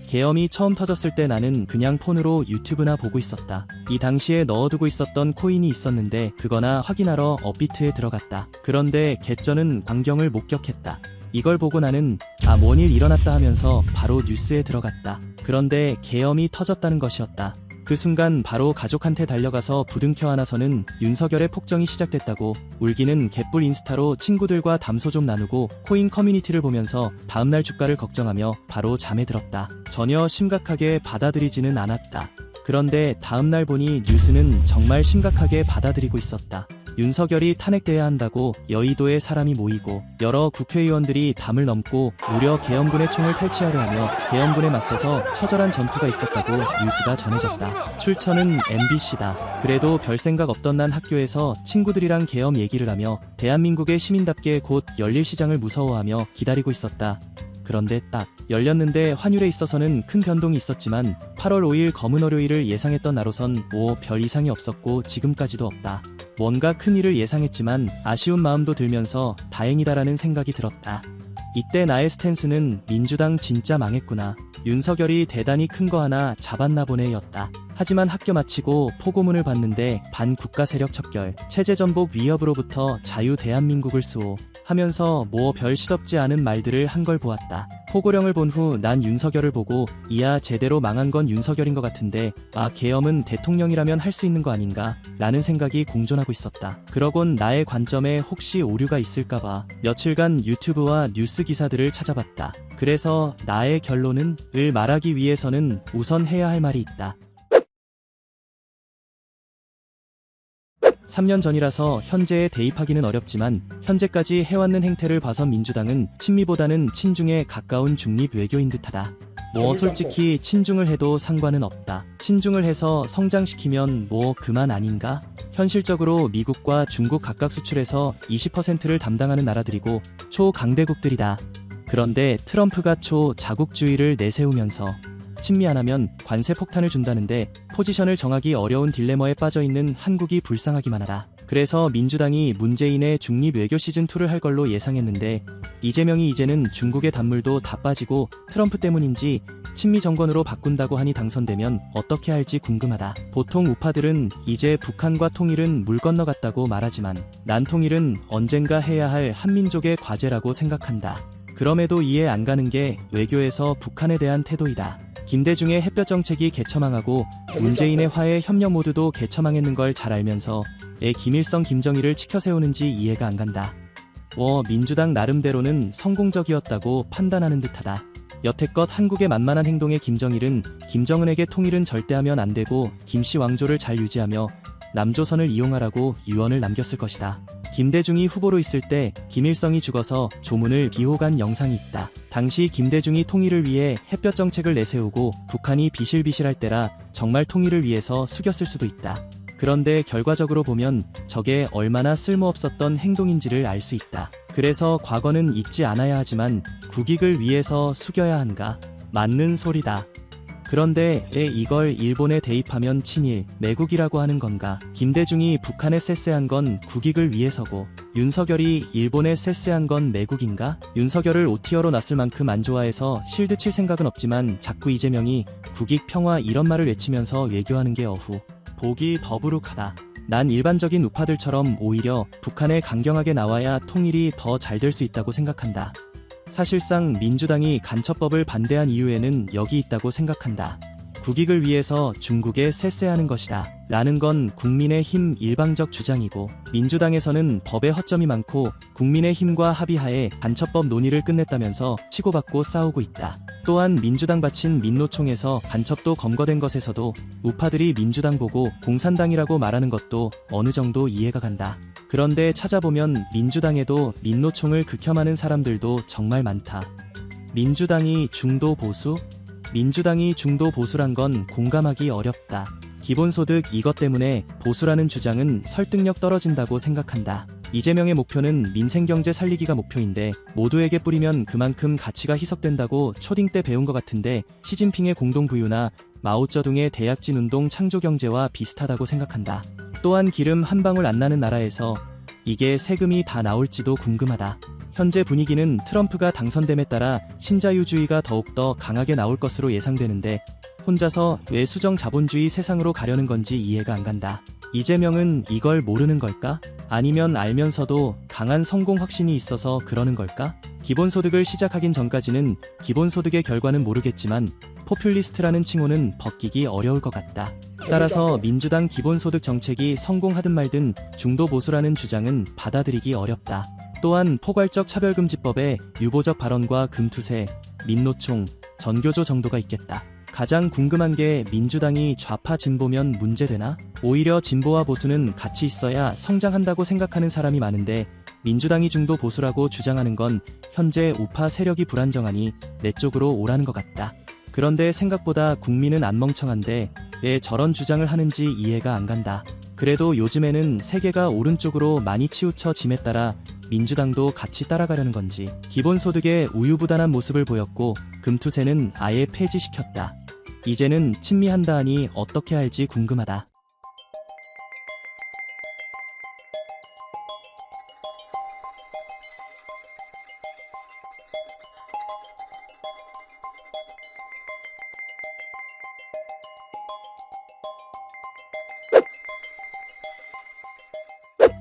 계엄이 처음 터졌을 때 나는 그냥 폰으로 유튜브나 보고 있었다. 이 당시에 넣어두고 있었던 코인이 있었는데 그거나 확인하러 업비트에 들어갔다. 그런데 개쩌는 광경을 목격했다. 이걸 보고 나는 뭔 일 일어났다 하면서 바로 뉴스에 들어갔다. 그런데 계엄이 터졌다는 것이었다. 그 순간 바로 가족한테 달려가서 부둥켜 안아서는 윤석열의 폭정이 시작됐다고 울기는 개뿔 인스타로 친구들과 담소 좀 나누고 코인 커뮤니티를 보면서 다음날 주가를 걱정하며 바로 잠에 들었다. 전혀 심각하게 받아들이지는 않았다. 그런데 다음날 보니 뉴스는 정말 심각하게 받아들이고 있었다. 윤석열이 탄핵돼야 한다고 여의도에 사람이 모이고 여러 국회의원들이 담을 넘고 무려 계엄군의 총을 탈취하려 하며 계엄군에 맞서서 처절한 전투가 있었다고 뉴스가 전해졌다. 출처는 MBC다. 그래도 별 생각 없던 난 학교에서 친구들이랑 계엄 얘기를 하며 대한민국의 시민답게 곧 열릴 시장을 무서워하며 기다리고 있었다. 그런데 딱 열렸는데 환율에 있어서는 큰 변동이 있었지만 8월 5일 검은 월요일을 예상했던 나로선 별 이상이 없었고 지금까지도 없다. 뭔가 큰일을 예상했지만 아쉬운 마음도 들면서 다행이다라는 생각이 들었다. 이때 나의 스탠스는 민주당 진짜 망했구나. 윤석열이 대단히 큰 거 하나 잡았나 보네였다. 하지만 학교 마치고 포고문을 봤는데 반국가 세력 척결, 체제 전복 위협으로부터 자유 대한민국을 수호 하면서 별 시덥지 않은 말들을 한 걸 보았다. 포고령을 본 후 난 윤석열을 보고 이야 제대로 망한 건 윤석열인 것 같은데 계엄은 대통령이라면 할 수 있는 거 아닌가? 라는 생각이 공존하고 있었다. 그러곤 나의 관점에 혹시 오류가 있을까봐 며칠간 유튜브와 뉴스 기사들을 찾아봤다. 그래서 나의 결론은 을 말하기 위해서는 우선 해야 할 말이 있다. 3년 전이라서 현재에 대입하기는 어렵지만 현재까지 해왔는 행태를 봐선 민주당은 친미보다는 친중에 가까운 중립 외교인 듯하다. 솔직히 친중을 해도 상관은 없다. 친중을 해서 성장시키면 그만 아닌가? 현실적으로 미국과 중국 각각 수출에서 20%를 담당하는 나라들이고 초강대국들이다. 그런데 트럼프가 초자국주의를 내세우면서 친미 안 하면 관세 폭탄을 준다는데 포지션을 정하기 어려운 딜레마에 빠져있는 한국이 불쌍하기만 하다. 그래서 민주당이 문재인의 중립 외교 시즌2를 할 걸로 예상했는데 이재명이 이제는 중국의 단물도 다 빠지고 트럼프 때문인지 친미 정권으로 바꾼다고 하니 당선되면 어떻게 할지 궁금하다. 보통 우파들은 이제 북한과 통일은 물 건너갔다고 말하지만 난 통일은 언젠가 해야 할 한민족의 과제라고 생각한다. 그럼에도 이해 안 가는 게 외교에서 북한에 대한 태도이다. 김대중의 햇볕 정책이 개처망하고 문재인의 화해 협력 모두도 개처망했는 걸 잘 알면서 김일성 김정일을 치켜세우는지 이해가 안 간다. 민주당 나름대로는 성공적이었다고 판단하는 듯하다. 여태껏 한국의 만만한 행동의 김정일은 김정은에게 통일은 절대 하면 안 되고 김씨 왕조를 잘 유지하며 남조선을 이용하라고 유언을 남겼을 것이다. 김대중이 후보로 있을 때 김일성이 죽어서 조문을 비호간 영상이 있다. 당시 김대중이 통일을 위해 햇볕 정책을 내세우고 북한이 비실비실할 때라 정말 통일을 위해서 숙였을 수도 있다. 그런데 결과적으로 보면 저게 얼마나 쓸모없었던 행동인지를 알 수 있다. 그래서 과거는 잊지 않아야 하지만 국익을 위해서 숙여야 한가? 맞는 소리다. 그런데 이걸 일본에 대입하면 친일, 매국이라고 하는 건가? 김대중이 북한에 쎄쎄한 건 국익을 위해서고 윤석열이 일본에 쎄쎄한 건 매국인가? 윤석열을 오티어로 놨을 만큼 안 좋아해서 실드 칠 생각은 없지만 자꾸 이재명이 국익 평화 이런 말을 외치면서 외교하는 게 보기 더부룩하다. 난 일반적인 우파들처럼 오히려 북한에 강경하게 나와야 통일이 더 잘 될 수 있다고 생각한다. 사실상 민주당이 간첩법을 반대한 이유에는 여기 있다고 생각한다. 국익을 위해서 중국에 쎄쎄하는 것이다. 라는 건 국민의힘 일방적 주장이고 민주당에서는 법에 허점이 많고 국민의힘과 합의하에 간첩법 논의를 끝냈다면서 치고받고 싸우고 있다. 또한 민주당 바친 민노총에서 간첩도 검거된 것에서도 우파들이 민주당 보고 공산당이라고 말하는 것도 어느 정도 이해가 간다. 그런데 찾아보면 민주당에도 민노총을 극혐하는 사람들도 정말 많다. 민주당이 중도 보수? 민주당이 중도 보수란 건 공감하기 어렵다. 기본소득 이것 때문에 보수라는 주장은 설득력 떨어진다고 생각한다. 이재명의 목표는 민생경제 살리기가 목표인데 모두에게 뿌리면 그만큼 가치가 희석된다고 초딩 때 배운 것 같은데 시진핑의 공동부유나 마오쩌둥의 대약진운동 창조경제와 비슷하다고 생각한다. 또한 기름 한 방울 안 나는 나라에서 이게 세금이 다 나올지도 궁금하다. 현재 분위기는 트럼프가 당선됨에 따라 신자유주의가 더욱더 강하게 나올 것으로 예상되는데 혼자서 왜 수정 자본주의 세상으로 가려는 건지 이해가 안 간다. 이재명은 이걸 모르는 걸까? 아니면 알면서도 강한 성공 확신이 있어서 그러는 걸까? 기본소득을 시작하긴 전까지는 기본소득의 결과는 모르겠지만 포퓰리스트라는 칭호는 벗기기 어려울 것 같다. 따라서 민주당 기본소득 정책이 성공하든 말든 중도보수라는 주장은 받아들이기 어렵다. 또한 포괄적 차별금지법에 유보적 발언과 금투세, 민노총, 전교조 정도가 있겠다. 가장 궁금한 게 민주당이 좌파 진보면 문제되나? 오히려 진보와 보수는 같이 있어야 성장한다고 생각하는 사람이 많은데 민주당이 중도 보수라고 주장하는 건 현재 우파 세력이 불안정하니 내 쪽으로 오라는 것 같다. 그런데 생각보다 국민은 안 멍청한데 왜 저런 주장을 하는지 이해가 안 간다. 그래도 요즘에는 세계가 오른쪽으로 많이 치우쳐 짐에 따라 민주당도 같이 따라가려는 건지 기본소득의 우유부단한 모습을 보였고 금투세는 아예 폐지시켰다. 이제는 친미한다 하니 어떻게 할지 궁금하다.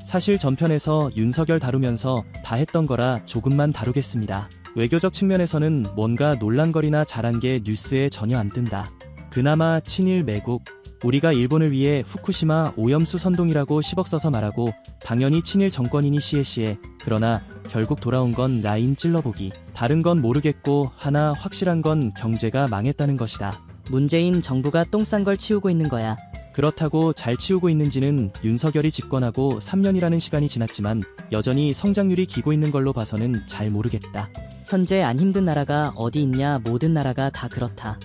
사실 전편에서 윤석열 다루면서 다 했던 거라 조금만 다루겠습니다. 외교적 측면에서는 뭔가 논란거리나 잘한 게 뉴스에 전혀 안 뜬다. 그나마 친일 매국, 우리가 일본을 위해 후쿠시마 오염수 선동이라고 10억 써서 말하고 당연히 친일 정권이니 시에시에. 그러나 결국 돌아온 건 라인 찔러보기. 다른 건 모르겠고 하나 확실한 건 경제가 망했다는 것이다. 문재인 정부가 똥 싼 걸 치우고 있는 거야. 그렇다고 잘 치우고 있는지는 윤석열이 집권하고 3년이라는 시간이 지났지만 여전히 성장률이 기고 있는 걸로 봐서는 잘 모르겠다. 현재 안 힘든 나라가 어디 있냐. 모든 나라가 다 그렇다.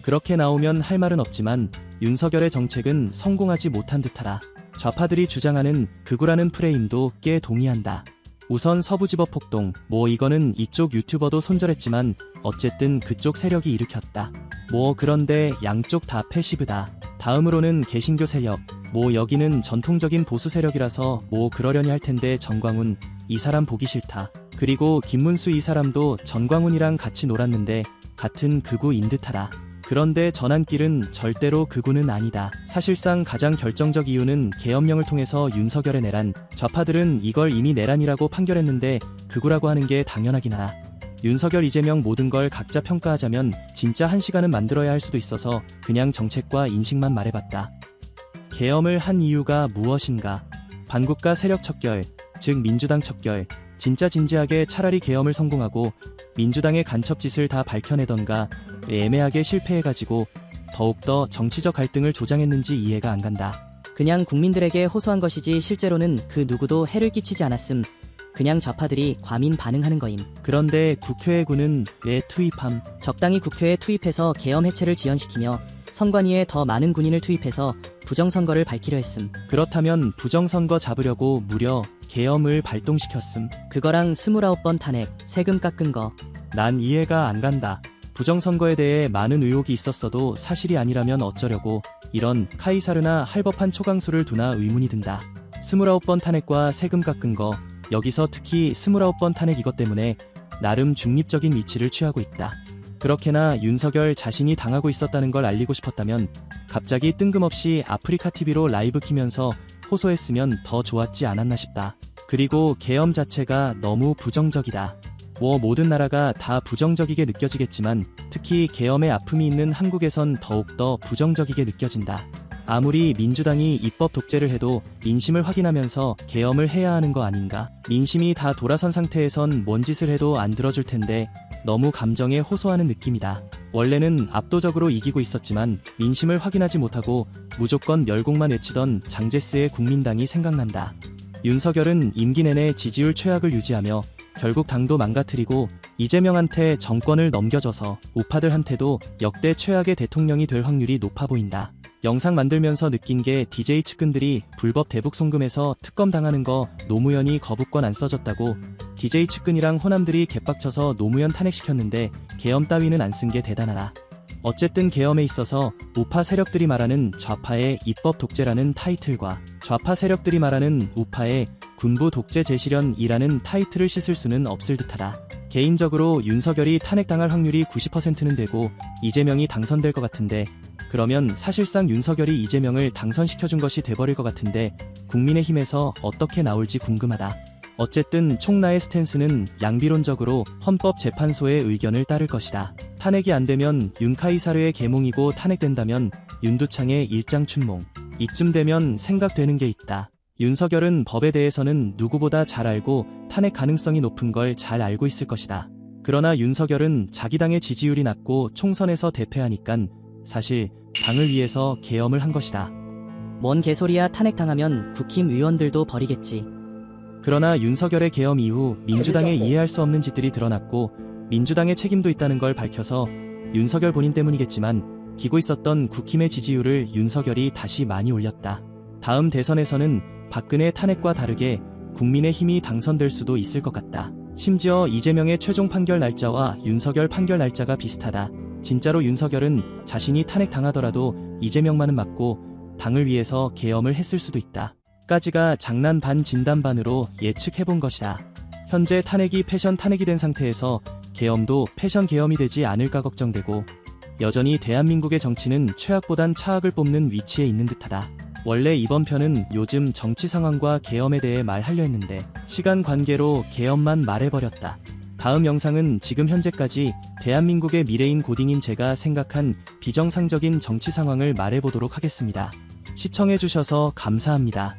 그렇게 나오면 할 말은 없지만 윤석열의 정책은 성공하지 못한 듯하다. 좌파들이 주장하는 극우라는 프레임도 꽤 동의한다. 우선 서부지법 폭동, 이거는 이쪽 유튜버도 손절했지만 어쨌든 그쪽 세력이 일으켰다. 그런데 양쪽 다 패시브다. 다음으로는 개신교 세력, 여기는 전통적인 보수 세력이라서 그러려니 할 텐데 정광훈, 이 사람 보기 싫다. 그리고 김문수 이 사람도 전광훈이랑 같이 놀았는데 같은 극우인 듯하다. 그런데 전환길은 절대로 극우는 아니다. 사실상 가장 결정적 이유는 계엄령을 통해서 윤석열의 내란, 좌파들은 이걸 이미 내란이라고 판결했는데 극우라고 하는 게 당연하긴 하다. 윤석열 이재명 모든 걸 각자 평가하자면 진짜 한 시간은 만들어야 할 수도 있어서 그냥 정책과 인식만 말해봤다. 계엄을 한 이유가 무엇인가? 반국가 세력 척결, 즉 민주당 척결. 진짜 진지하게 차라리 계엄을 성공하고 민주당의 간첩짓을 다 밝혀내던가 애매하게 실패해가지고 더욱더 정치적 갈등을 조장했는지 이해가 안 간다. 그냥 국민들에게 호소한 것이지 실제로는 그 누구도 해를 끼치지 않았음. 그냥 좌파들이 과민 반응하는 거임. 그런데 국회의 군은 왜 투입함? 적당히 국회에 투입해서 계엄 해체를 지연시키며 선관위에 더 많은 군인을 투입해서 부정선거를 밝히려 했음. 그렇다면 부정선거 잡으려고 무려 계엄을 발동시켰음. 그거랑 29번 탄핵, 세금 깎은 거. 난 이해가 안 간다. 부정선거에 대해 많은 의혹이 있었어도 사실이 아니라면 어쩌려고 이런 카이사르나 할법한 초강수를 두나 의문이 든다. 29번 탄핵과 세금 깎은 거, 여기서 특히 29번 탄핵 이것 때문에 나름 중립적인 위치를 취하고 있다. 그렇게나 윤석열 자신이 당하고 있었다는 걸 알리고 싶었다면 갑자기 뜬금없이 아프리카TV로 라이브 키면서 호소했으면 더 좋았지 않았나 싶다. 그리고 계엄 자체가 너무 부정적이다. 모든 나라가 다 부정적이게 느껴지겠지만 특히 계엄의 아픔이 있는 한국에선 더욱더 부정적이게 느껴진다. 아무리 민주당이 입법 독재를 해도 민심을 확인하면서 계엄을 해야 하는 거 아닌가? 민심이 다 돌아선 상태에선 뭔 짓을 해도 안 들어줄 텐데 너무 감정에 호소하는 느낌이다. 원래는 압도적으로 이기고 있었지만 민심을 확인하지 못하고 무조건 멸공만 외치던 장제스의 국민당이 생각난다. 윤석열은 임기 내내 지지율 최악을 유지하며 결국 당도 망가뜨리고 이재명한테 정권을 넘겨줘서 우파들한테도 역대 최악의 대통령이 될 확률이 높아 보인다. 영상 만들면서 느낀 게 DJ 측근들이 불법 대북 송금해서 특검 당하는 거 노무현이 거부권 안 써줬다고 DJ 측근이랑 호남들이 개빡쳐서 노무현 탄핵시켰는데 계엄 따위는 안 쓴 게 대단하다. 어쨌든 계엄에 있어서 우파 세력들이 말하는 좌파의 입법 독재라는 타이틀과 좌파 세력들이 말하는 우파의 군부 독재 재실현이라는 타이틀을 씻을 수는 없을 듯하다. 개인적으로 윤석열이 탄핵당할 확률이 90%는 되고 이재명이 당선될 것 같은데, 그러면 사실상 윤석열이 이재명을 당선시켜준 것이 돼버릴 것 같은데 국민의힘에서 어떻게 나올지 궁금하다. 어쨌든 총나의 스탠스는 양비론적으로 헌법재판소의 의견을 따를 것이다. 탄핵이 안되면 윤카이 사례의 계몽이고 탄핵된다면 윤두창의 일장춘몽. 이쯤 되면 생각되는 게 있다. 윤석열은 법에 대해서는 누구보다 잘 알고 탄핵 가능성이 높은 걸 잘 알고 있을 것이다. 그러나 윤석열은 자기 당의 지지율이 낮고 총선에서 대패하니깐 사실 당을 위해서 계엄을 한 것이다. 뭔 개소리야. 탄핵당하면 국힘 의원들도 버리겠지. 그러나 윤석열의 계엄 이후 민주당의 이해할 수 없는 짓들이 드러났고 민주당의 책임도 있다는 걸 밝혀서 윤석열 본인 때문이겠지만 기고 있었던 국힘의 지지율을 윤석열이 다시 많이 올렸다. 다음 대선에서는 박근혜 탄핵과 다르게 국민의힘이 당선될 수도 있을 것 같다. 심지어 이재명의 최종 판결 날짜와 윤석열 판결 날짜가 비슷하다. 진짜로 윤석열은 자신이 탄핵당하더라도 이재명만은 맞고 당을 위해서 계엄을 했을 수도 있다. 까지가 장난 반 진담 반으로 예측해본 것이다. 현재 탄핵이 패션 탄핵이 된 상태에서 계엄도 패션 계엄이 되지 않을까 걱정되고 여전히 대한민국의 정치는 최악보단 차악을 뽑는 위치에 있는 듯하다. 원래 이번 편은 요즘 정치 상황과 계엄에 대해 말하려 했는데 시간 관계로 계엄만 말해버렸다. 다음 영상은 지금 현재까지 대한민국의 미래인 고딩인 제가 생각한 비정상적인 정치 상황을 말해보도록 하겠습니다. 시청해주셔서 감사합니다.